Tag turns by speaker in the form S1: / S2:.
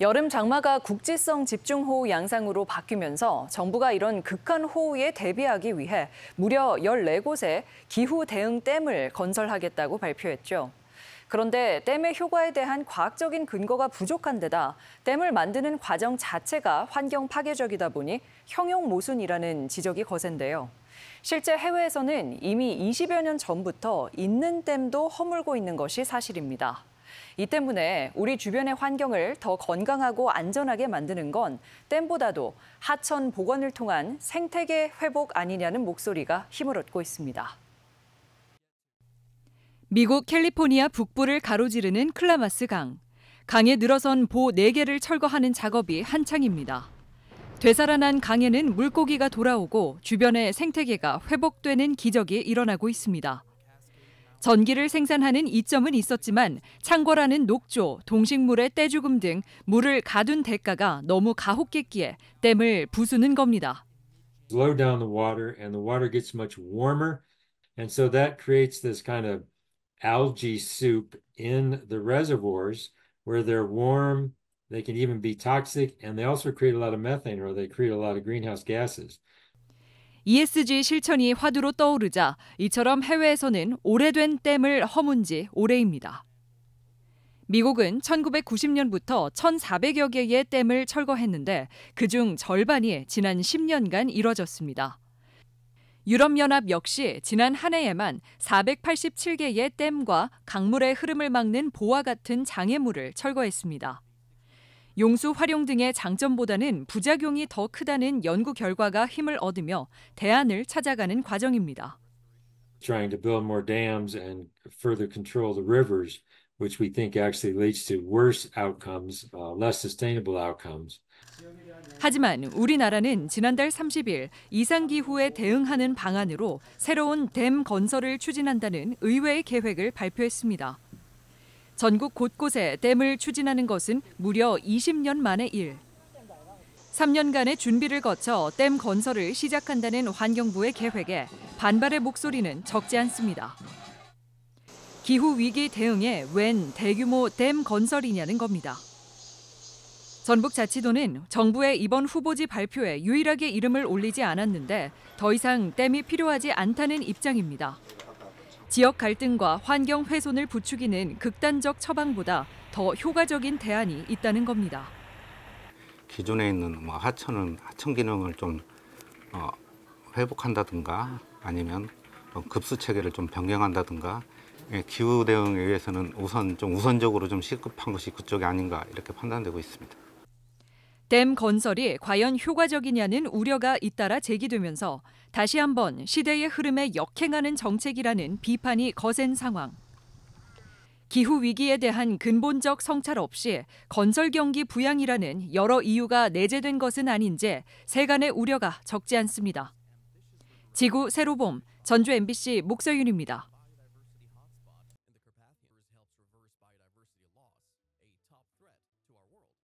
S1: 여름 장마가 국지성 집중호우 양상으로 바뀌면서 정부가 이런 극한 호우에 대비하기 위해 무려 14곳에 기후 대응 댐을 건설하겠다고 발표했죠. 그런데 댐의 효과에 대한 과학적인 근거가 부족한 데다 댐을 만드는 과정 자체가 환경 파괴적이다 보니 형용 모순이라는 지적이 거센데요. 실제 해외에서는 이미 20여 년 전부터 있는 댐도 허물고 있는 것이 사실입니다. 이 때문에 우리 주변의 환경을 더 건강하고 안전하게 만드는 건 댐보다도 하천 복원을 통한 생태계 회복 아니냐는 목소리가 힘을 얻고 있습니다.
S2: 미국 캘리포니아 북부를 가로지르는 클라마스 강. 강에 늘어선 보 4개를 철거하는 작업이 한창입니다. 되살아난 강에는 물고기가 돌아오고 주변의 생태계가 회복되는 기적이 일어나고 있습니다. 전기를 생산하는 이점은 있었지만 창궐하는 녹조, 동식물의 떼죽음 등 물을 가둔 대가가 너무 가혹했기에 댐을 부수는 겁니다.
S3: Slow down the water and the water gets much warmer. And so that creates this kind of algae soup in the reservoirs where they're warm, they can even be toxic, and they also create a lot of methane or they create a lot of greenhouse gases.
S2: ESG 실천이 화두로 떠오르자 이처럼 해외에서는 오래된 댐을 허문 지 오래입니다. 미국은 1990년부터 1,400여 개의 댐을 철거했는데 그중 절반이 지난 10년간 이뤄졌습니다. 유럽연합 역시 지난 한 해에만 487개의 댐과 강물의 흐름을 막는 보와 같은 장애물을 철거했습니다. 용수 활용 등의 장점보다는 부작용이 더 크다는 연구 결과가 힘을 얻으며 대안을 찾아가는 과정입니다.
S3: Trying to build more dams and further control the rivers, which we think actually leads to worse outcomes, less sustainable outcomes.
S2: 하지만 우리나라는 지난달 30일 이상기후에 대응하는 방안으로 새로운 댐 건설을 추진한다는 의회의 계획을 발표했습니다. 전국 곳곳에 댐을 추진하는 것은 무려 20년 만의 일. 3년간의 준비를 거쳐 댐 건설을 시작한다는 환경부의 계획에 반발의 목소리는 적지 않습니다. 기후위기 대응에 웬 대규모 댐 건설이냐는 겁니다. 전북자치도는 정부의 이번 후보지 발표에 유일하게 이름을 올리지 않았는데 더 이상 댐이 필요하지 않다는 입장입니다. 지역 갈등과 환경 훼손을 부추기는 극단적 처방보다 더 효과적인 대안이 있다는 겁니다.
S4: 기존에 있는 하천 기능을 좀 회복한다든가 아니면 급수 체계를 좀 변경한다든가 기후 대응에 위해서는 우선적으로 좀 시급한 것이 그쪽이 아닌가 이렇게 판단되고 있습니다.
S2: 댐 건설이 과연 효과적이냐는 우려가 잇따라 제기되면서 다시 한번 시대의 흐름에 역행하는 정책이라는 비판이 거센 상황. 기후 위기에 대한 근본적 성찰 없이 건설 경기 부양이라는 여러 이유가 내재된 것은 아닌지 세간의 우려가 적지 않습니다. 지구 새로봄 전주 MBC 목서윤입니다.